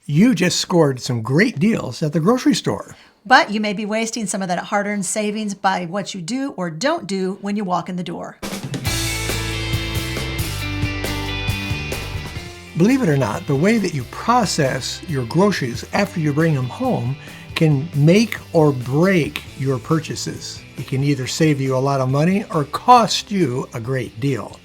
You just scored some great deals at the grocery store. But you may be wasting some of that hard-earned savings by what you do or don't do when you walk in the door. Believe it or not, the way that you process your groceries after you bring them home can make or break your purchases. It can either save you a lot of money or cost you a great deal.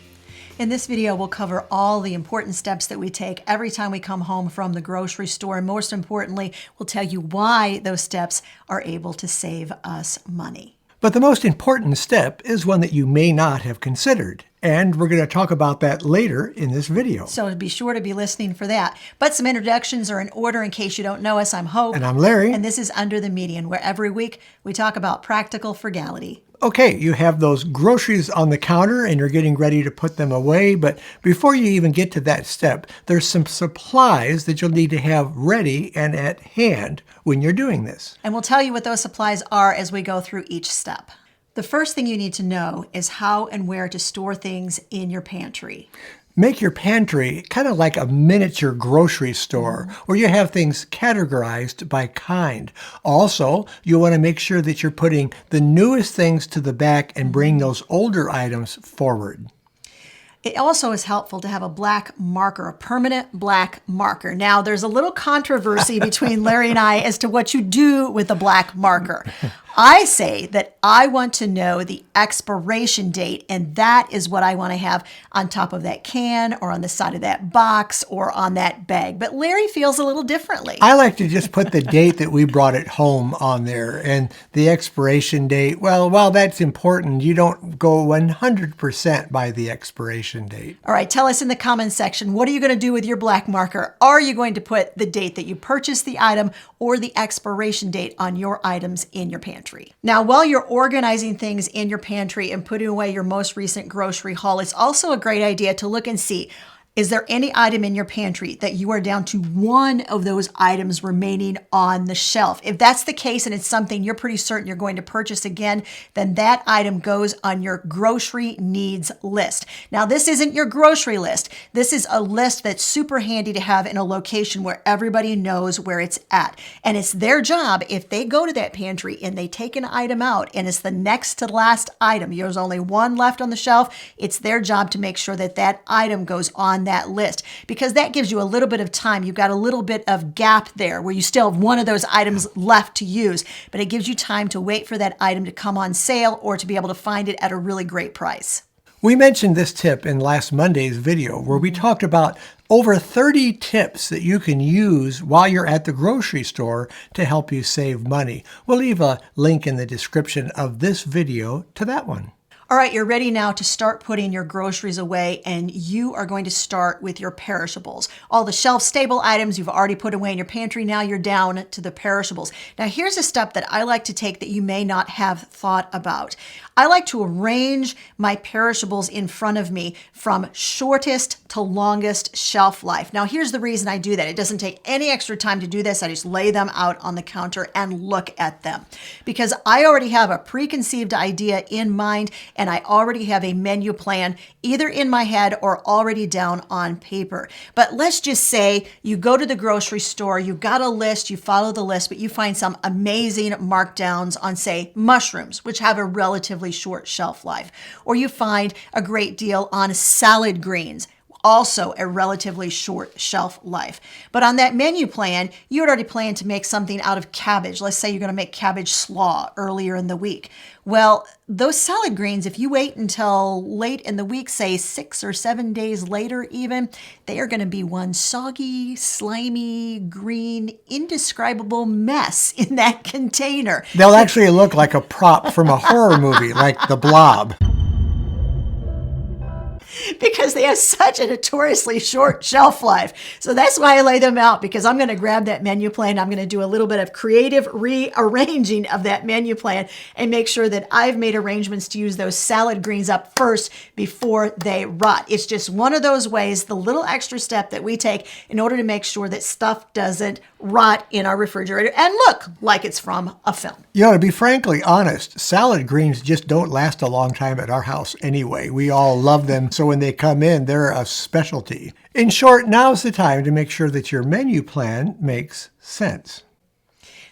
In this video, we'll cover all the important steps that we take every time we come home from the grocery store. And most importantly, we'll tell you why those steps are able to save us money. But the most important step is one that you may not have considered. And we're going to talk about that later in this video. So be sure to be listening for that. But some introductions are in order in case you don't know us. I'm Hope. And I'm Larry. And this is Under the Median, where every week we talk about practical frugality. Okay, you have those groceries on the counter and you're getting ready to put them away. But before you even get to that step, there's some supplies that you'll need to have ready and at hand when you're doing this. And we'll tell you what those supplies are as we go through each step. The first thing you need to know is how and where to store things in your pantry. Make your pantry kind of like a miniature grocery store where you have things categorized by kind. Also, you want to make sure that you're putting the newest things to the back and bring those older items forward. It also is helpful to have a black marker, a permanent black marker. Now, there's a little controversy between Larry and I as to what you do with a black marker. I say that I want to know the expiration date, and that is what I want to have on top of that can or on the side of that box or on that bag. But Larry feels a little differently. I like to just put the date that we brought it home on there, and the expiration date, well, while that's important, you don't go 100% by the expiration date. All right, tell us in the comments section, what are you going to do with your black marker? Are you going to put the date that you purchased the item or the expiration date on your items in your pantry? Now, while you're organizing things in your pantry and putting away your most recent grocery haul, it's also a great idea to look and see, is there any item in your pantry that you are down to one of those items remaining on the shelf? If that's the case and it's something you're pretty certain you're going to purchase again, then that item goes on your grocery needs list. Now, this isn't your grocery list. This is a list that's super handy to have in a location where everybody knows where it's at. And it's their job, if they go to that pantry and they take an item out and it's the next to last item, there's only one left on the shelf, it's their job to make sure that that item goes on that list, because that gives you a little bit of time. You've got a little bit of gap there where you still have one of those items left to use, but it gives you time to wait for that item to come on sale or to be able to find it at a really great price. We mentioned this tip in last Monday's video where we talked about over 30 tips that you can use while you're at the grocery store to help you save money. We'll leave a link in the description of this video to that one. All right, you're ready now to start putting your groceries away, and you are going to start with your perishables. All the shelf-stable items you've already put away in your pantry, now you're down to the perishables. Now, here's a step that I like to take that you may not have thought about. I like to arrange my perishables in front of me from shortest to longest shelf life. Now, here's the reason I do that. It doesn't take any extra time to do this. I just lay them out on the counter and look at them because I already have a preconceived idea in mind and I already have a menu plan either in my head or already down on paper. But let's just say you go to the grocery store, you've got a list, you follow the list, but you find some amazing markdowns on, say, mushrooms, which have a relatively short shelf life. Or you find a great deal on salad greens, also a relatively short shelf life. But on that menu plan, you had already planned to make something out of cabbage. Let's say you're going to make cabbage slaw earlier in the week. Well, those salad greens, if you wait until late in the week, say 6 or 7 days later even, they are going to be one soggy, slimy, green, indescribable mess in that container. They'll actually look like a prop from a horror movie, like The Blob. Because they have such a notoriously short shelf life. So that's why I lay them out, because I'm going to grab that menu plan. I'm going to do a little bit of creative rearranging of that menu plan and make sure that I've made arrangements to use those salad greens up first before they rot. It's just one of those ways, the little extra step that we take in order to make sure that stuff doesn't rot in our refrigerator and look like it's from a film. You know, to be frankly honest, salad greens just don't last a long time at our house anyway. We all love them, so when they come in, they're a specialty. In short, now's the time to make sure that your menu plan makes sense.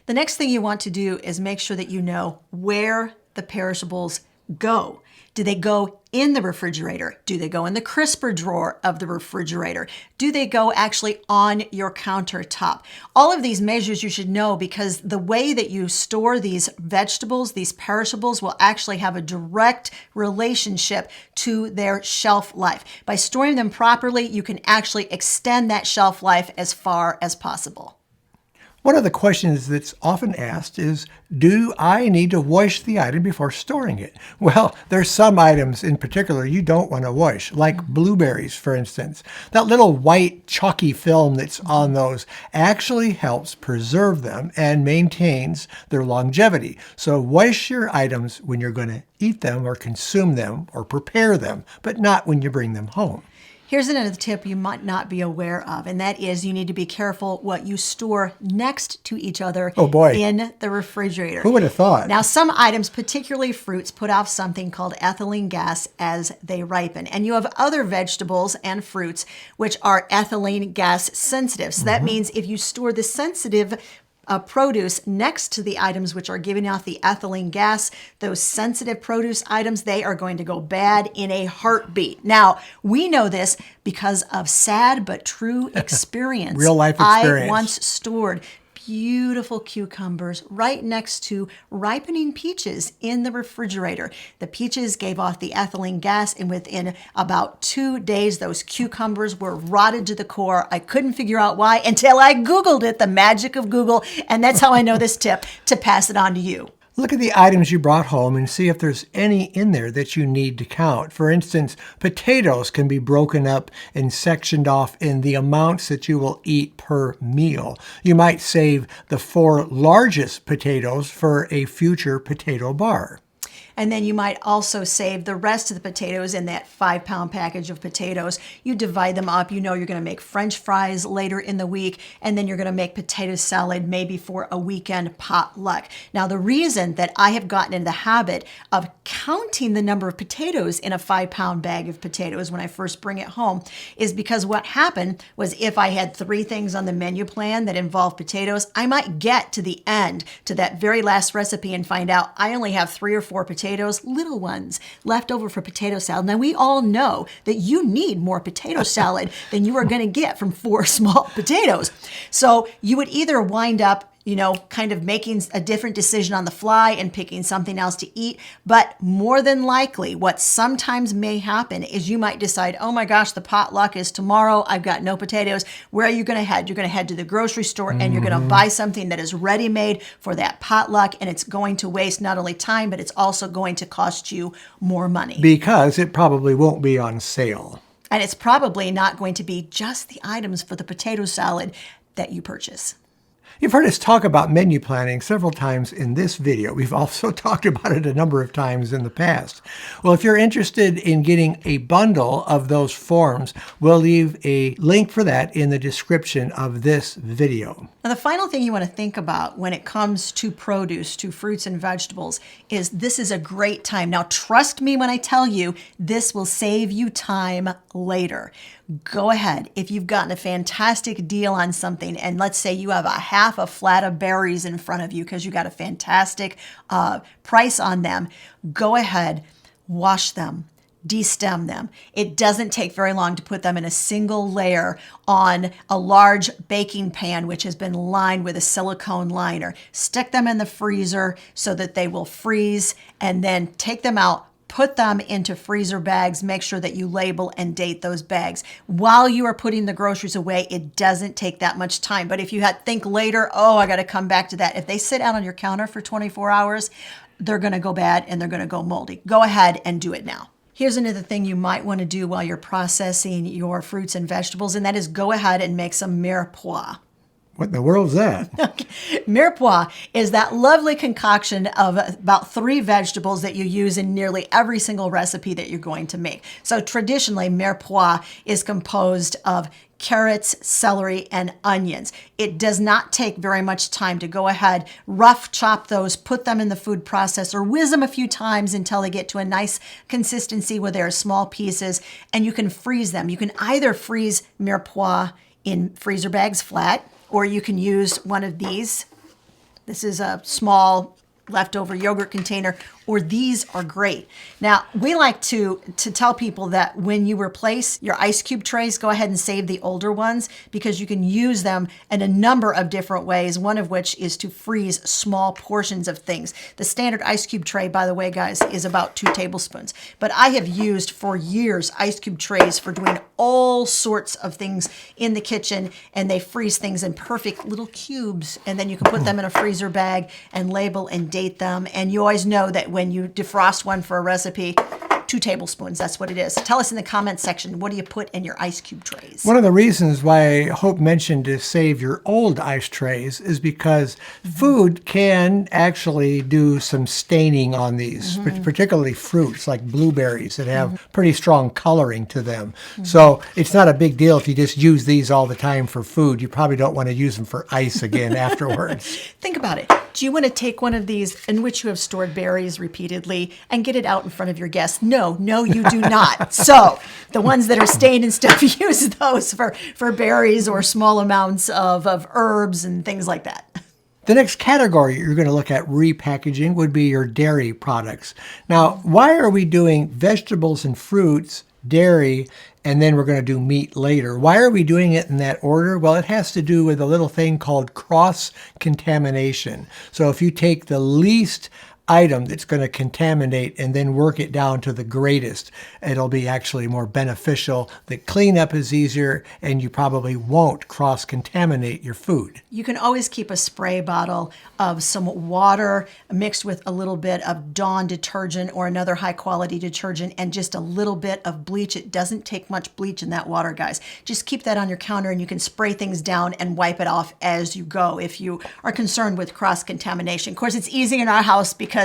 The next thing you want to do is make sure that you know where the perishables go. Do they go in the refrigerator? Do they go in the crisper drawer of the refrigerator? Do they go actually on your countertop? All of these measures you should know, because the way that you store these vegetables, these perishables, will actually have a direct relationship to their shelf life. By storing them properly, you can actually extend that shelf life as far as possible. One of the questions that's often asked is, do I need to wash the item before storing it? Well, there's some items in particular you don't want to wash, like blueberries, for instance. That little white chalky film that's on those actually helps preserve them and maintains their longevity. So wash your items when you're going to eat them or consume them or prepare them, but not when you bring them home. Here's another tip you might not be aware of, and that is you need to be careful what you store next to each other in the refrigerator. Who would have thought? Now, some items, particularly fruits, put off something called ethylene gas as they ripen. And you have other vegetables and fruits which are ethylene gas sensitive. So that means if you store the sensitive produce next to the items which are giving off the ethylene gas, those sensitive produce items, they are going to go bad in a heartbeat. Now, we know this because of sad but true experience. Real life experience. I once stored beautiful cucumbers right next to ripening peaches in the refrigerator. The peaches gave off the ethylene gas, and within about 2 days, those cucumbers were rotted to the core. I couldn't figure out why until I Googled it, the magic of Google, and that's how I know this tip to pass it on to you. Look at the items you brought home and see if there's any in there that you need to count. For instance, potatoes can be broken up and sectioned off in the amounts that you will eat per meal. You might save the 4 largest potatoes for a future potato bar. And then you might also save the rest of the potatoes in that 5-pound package of potatoes. You divide them up. You know you're going to make French fries later in the week, and then you're going to make potato salad maybe for a weekend potluck. Now, the reason that I have gotten into the habit of counting the number of potatoes in a 5-pound bag of potatoes when I first bring it home is because what happened was if I had 3 things on the menu plan that involve potatoes, I might get to the end, to that very last recipe, and find out I only have 3 or 4 potatoes, little ones, left over for potato salad. Now, we all know that you need more potato salad than you are going to get from 4 small potatoes. So you would either wind up, kind of making a different decision on the fly and picking something else to eat. But more than likely, what sometimes may happen is you might decide, oh my gosh, the potluck is tomorrow. I've got no potatoes. Where are you going to head? You're going to head to the grocery store and you're going to buy something that is ready-made for that potluck. And it's going to waste not only time, but it's also going to cost you more money. Because it probably won't be on sale. And it's probably not going to be just the items for the potato salad that you purchase. You've heard us talk about menu planning several times in this video. We've also talked about it a number of times in the past. Well, if you're interested in getting a bundle of those forms, we'll leave a link for that in the description of this video. Now, the final thing you want to think about when it comes to produce, to fruits and vegetables, is this is a great time. Now, trust me when I tell you, this will save you time later. Go ahead. If you've gotten a fantastic deal on something, and let's say you have a half a flat of berries in front of you because you got a fantastic price on them, go ahead, wash them, destem them. It doesn't take very long to put them in a single layer on a large baking pan, which has been lined with a silicone liner. Stick them in the freezer so that they will freeze, and then take them out. Put them into freezer bags. Make sure that you label and date those bags. While you are putting the groceries away, it doesn't take that much time. But if you think later, oh, I got to come back to that. If they sit out on your counter for 24 hours, they're going to go bad and they're going to go moldy. Go ahead and do it now. Here's another thing you might want to do while you're processing your fruits and vegetables, and that is go ahead and make some mirepoix. What in the world is that? Mirepoix is that lovely concoction of about 3 vegetables that you use in nearly every single recipe that you're going to make. So traditionally, mirepoix is composed of carrots, celery, and onions. It does not take very much time to go ahead, rough chop those, put them in the food processor, whiz them a few times until they get to a nice consistency where they're small pieces, and you can freeze them. You can either freeze mirepoix in freezer bags flat, or you can use one of these. This is a small leftover yogurt container, or these are great. Now, we like to tell people that when you replace your ice cube trays, go ahead and save the older ones because you can use them in a number of different ways, one of which is to freeze small portions of things. The standard ice cube tray, by the way, guys, is about 2 tablespoons. But I have used for years ice cube trays for doing all sorts of things in the kitchen, and they freeze things in perfect little cubes, and then you can put them in a freezer bag and label and date them. And you always know that when you defrost one for a recipe, 2 tablespoons, that's what it is. Tell us in the comments section, what do you put in your ice cube trays? One of the reasons why Hope mentioned to save your old ice trays is because food can actually do some staining on these, particularly fruits like blueberries that have pretty strong coloring to them. So it's not a big deal if you just use these all the time for food. You probably don't want to use them for ice again afterwards. Think about it. Do you want to take one of these in which you have stored berries repeatedly and get it out in front of your guests? No, you do not. So the ones that are stained and stuff, use those for berries or small amounts of herbs and things like that. The next category you're going to look at repackaging would be your dairy products. Now, why are we doing vegetables and fruits, dairy, and then we're going to do meat later? Why are we doing it in that order? Well, it has to do with a little thing called cross-contamination. So if you take the least item that's going to contaminate and then work it down to the greatest, it'll be actually more beneficial. The cleanup is easier, and you probably won't cross-contaminate your food. You can always keep a spray bottle of some water mixed with a little bit of Dawn detergent or another high-quality detergent and just a little bit of bleach. It doesn't take much bleach in that water, guys. Just keep that on your counter, and you can spray things down and wipe it off as you go if you are concerned with cross-contamination. Of course, it's easy in our house because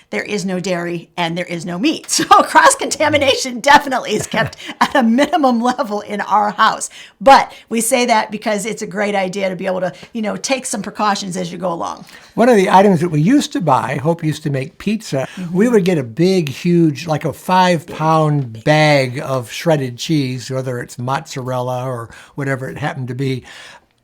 there is no dairy and there is no meat. So cross-contamination definitely is kept at a minimum level in our house. But we say that because it's a great idea to be able to, take some precautions as you go along. One of the items that we used to buy, Hope used to make pizza, we would get a big, huge, like a 5-pound bag of shredded cheese, whether it's mozzarella or whatever it happened to be.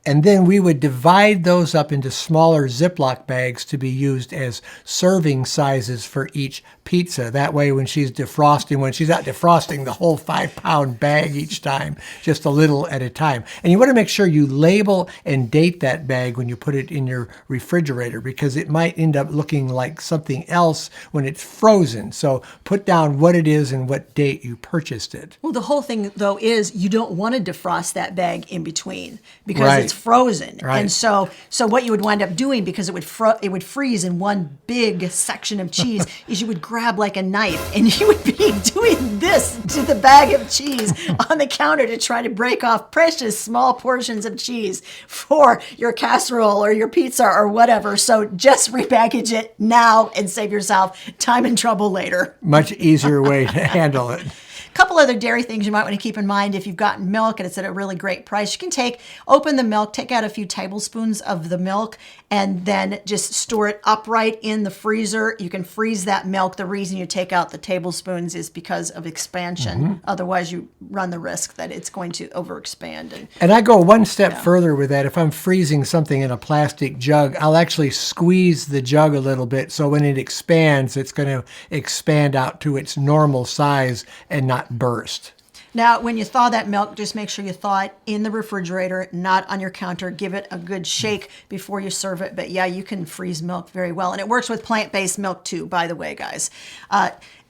And then we would divide those up into smaller Ziploc bags to be used as serving sizes for each pizza. That way, when she's not defrosting the whole 5-pound bag each time, just a little at a time. And you want to make sure you label and date that bag when you put it in your refrigerator, because it might end up looking like something else when it's frozen. So put down what it is and what date you purchased it. Well, the whole thing, though, is you don't want to defrost that bag in between because it's frozen. Right. And so what you would wind up doing, because it would freeze in one big section of cheese, is you would grab like a knife and you would be doing this to the bag of cheese on the counter to try to break off precious small portions of cheese for your casserole or your pizza or whatever. So just repackage it now and save yourself time and trouble later. Much easier way to handle it. Couple other dairy things you might want to keep in mind if you've gotten milk and it's at a really great price. You can open the milk, take out a few tablespoons of the milk, and then just store it upright in the freezer. You can freeze that milk. The reason you take out the tablespoons is because of expansion. Otherwise, you run the risk that it's going to overexpand. And I go one step further with that. If I'm freezing something in a plastic jug, I'll actually squeeze the jug a little bit so when it expands, it's going to expand out to its normal size and not burst. Now, when you thaw that milk, just make sure you thaw it in the refrigerator, not on your counter. Give it a good shake before you serve it. But yeah, you can freeze milk very well. And it works with plant-based milk too, by the way, guys.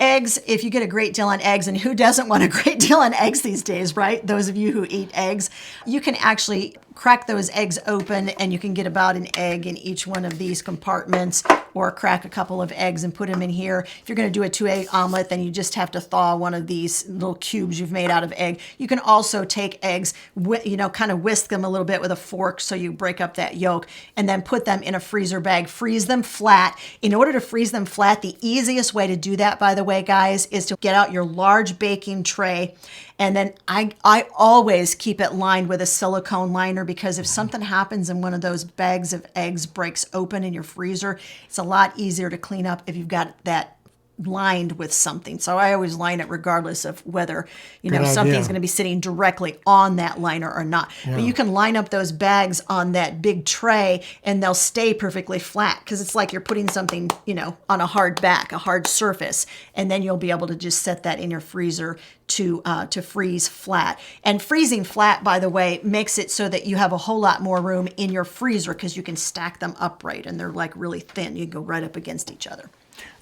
Eggs, if you get a great deal on eggs, and who doesn't want a great deal on eggs these days, right? Those of you who eat eggs, you can actually crack those eggs open and you can get about an egg in each one of these compartments, or crack a couple of eggs and put them in here. If you're going to do a 2-egg omelet, then you just have to thaw one of these little cubes you've made out of egg. You can also take eggs, kind of whisk them a little bit with a fork so you break up that yolk, and then put them in a freezer bag. Freeze them flat. In order to freeze them flat, the easiest way to do that, by the way, guys, is to get out your large baking tray And then I always keep it lined with a silicone liner, because if something happens and one of those bags of eggs breaks open in your freezer, it's a lot easier to clean up if you've got that lined with something. So I always line it regardless of whether, Good something's idea. going to be sitting directly on that liner or not. But you can line up those bags on that big tray and they'll stay perfectly flat, because it's like you're putting something, on a hard back, a hard surface, and then you'll be able to just set that in your freezer to freeze flat. And freezing flat, by the way, makes it so that you have a whole lot more room in your freezer, because you can stack them upright and they're like really thin. You can go right up against each other.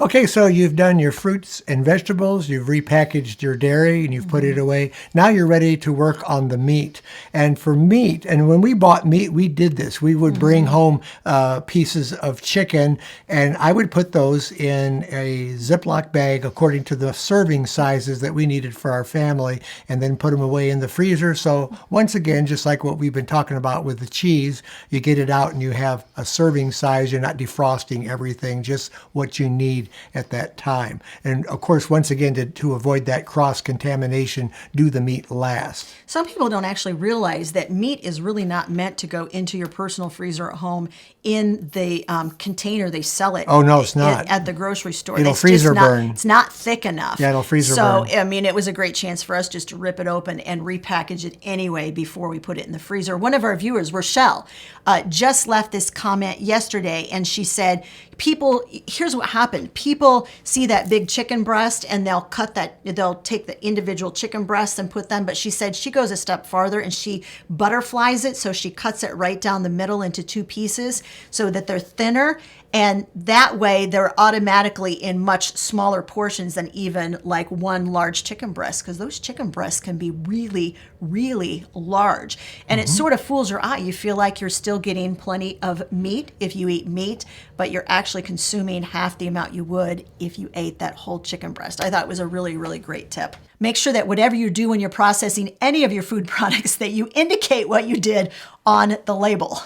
Okay, so you've done your fruits and vegetables, you've repackaged your dairy, and you've put it away. Now you're ready to work on the meat. And for meat, and when we bought meat, we did this. We would bring home pieces of chicken, and I would put those in a Ziploc bag according to the serving sizes that we needed for our family, and then put them away in the freezer. So once again, just like what we've been talking about with the cheese, you get it out and you have a serving size. You're not defrosting everything, just what you need at that time. And of course, once again, to avoid that cross-contamination, do the meat last. Some people don't actually realize that meat is really not meant to go into your personal freezer at home in the container they sell it. Oh, no, it's not. At the grocery store. It'll It's freezer just not, burn. It's not thick enough. Yeah, it'll freezer so, burn. I mean, it was a great chance for us just to rip it open and repackage it anyway before we put it in the freezer. One of our viewers, Rochelle, just left this comment yesterday, and she said, here's what happened. People see that big chicken breast and they'll take the individual chicken breasts and put them, but she said she goes a step farther and she butterflies it. So she cuts it right down the middle into two pieces so that they're thinner. And that way they're automatically in much smaller portions than even like one large chicken breast, because those chicken breasts can be really, really large. And it sort of fools your eye. You feel like you're still getting plenty of meat if you eat meat, but you're actually consuming half the amount you would if you ate that whole chicken breast. I thought it was a really, really great tip. Make sure that whatever you do when you're processing any of your food products, that you indicate what you did on the label.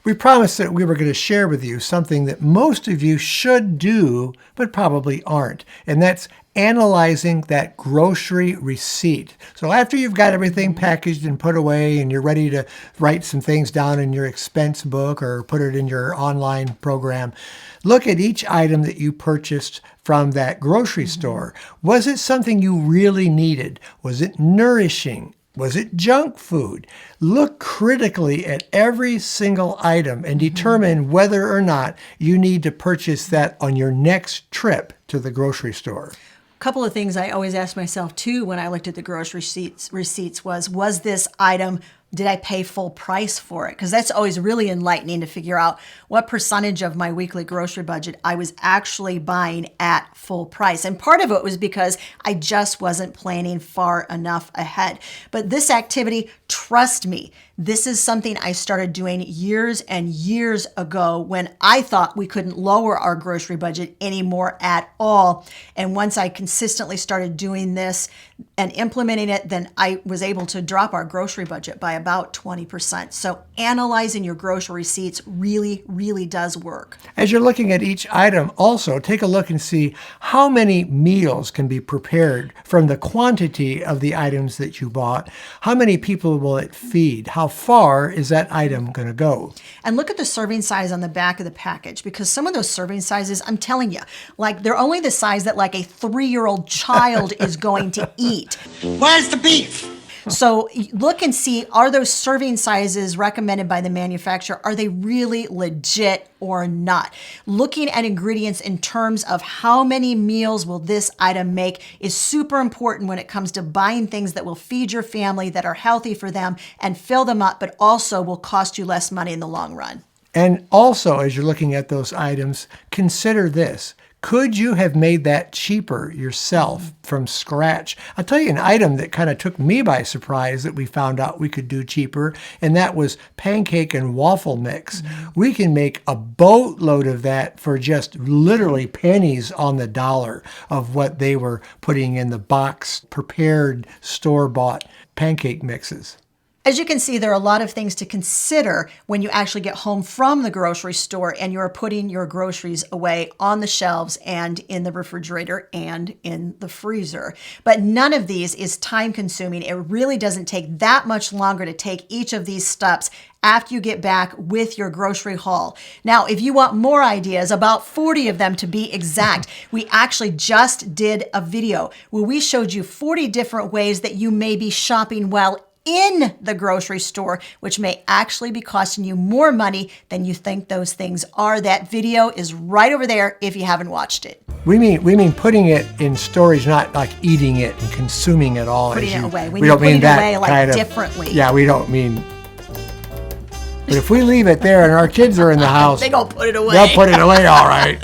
We promised that we were going to share with you something that most of you should do, but probably aren't. And that's analyzing that grocery receipt. So after you've got everything packaged and put away and you're ready to write some things down in your expense book or put it in your online program, look at each item that you purchased from that grocery store. Was it something you really needed? Was it nourishing? Was it junk food? Look critically at every single item and determine whether or not you need to purchase that on your next trip to the grocery store. A couple of things I always ask myself too when I looked at the grocery receipts was this item, did I pay full price for it? Because that's always really enlightening to figure out what percentage of my weekly grocery budget I was actually buying at full price. And part of it was because I just wasn't planning far enough ahead. But this activity, trust me, this is something I started doing years and years ago when I thought we couldn't lower our grocery budget anymore at all. And once I consistently started doing this and implementing it, then I was able to drop our grocery budget by about 20%. So analyzing your grocery receipts really, really does work. As you're looking at each item, also take a look and see how many meals can be prepared from the quantity of the items that you bought. How many people will it feed? How far is that item going to go? And look at the serving size on the back of the package, because some of those serving sizes, I'm telling you, like they're only the size that like a 3-year-old child is going to eat. Where's the beef? So look and see, are those serving sizes recommended by the manufacturer, are they really legit or not? Looking at ingredients in terms of how many meals will this item make is super important when it comes to buying things that will feed your family, that are healthy for them and fill them up, but also will cost you less money in the long run. And also, as you're looking at those items, consider this. Could you have made that cheaper yourself from scratch? I'll tell you an item that kind of took me by surprise that we found out we could do cheaper, and that was pancake and waffle mix. We can make a boatload of that for just literally pennies on the dollar of what they were putting in the box prepared store-bought pancake mixes. As you can see, there are a lot of things to consider when you actually get home from the grocery store and you're putting your groceries away on the shelves and in the refrigerator and in the freezer. But none of these is time consuming. It really doesn't take that much longer to take each of these steps after you get back with your grocery haul. Now, if you want more ideas, about 40 of them to be exact, we actually just did a video where we showed you 40 different ways that you may be shopping while in the grocery store, which may actually be costing you more money than you think those things are. That video is right over there if you haven't watched it. We mean putting it in storage, not like eating it and consuming it all. Putting it away. We don't mean that away like kind of, differently. Yeah, we don't mean. But if we leave it there and our kids are in the house, They gonna put it away. they'll put it away all right.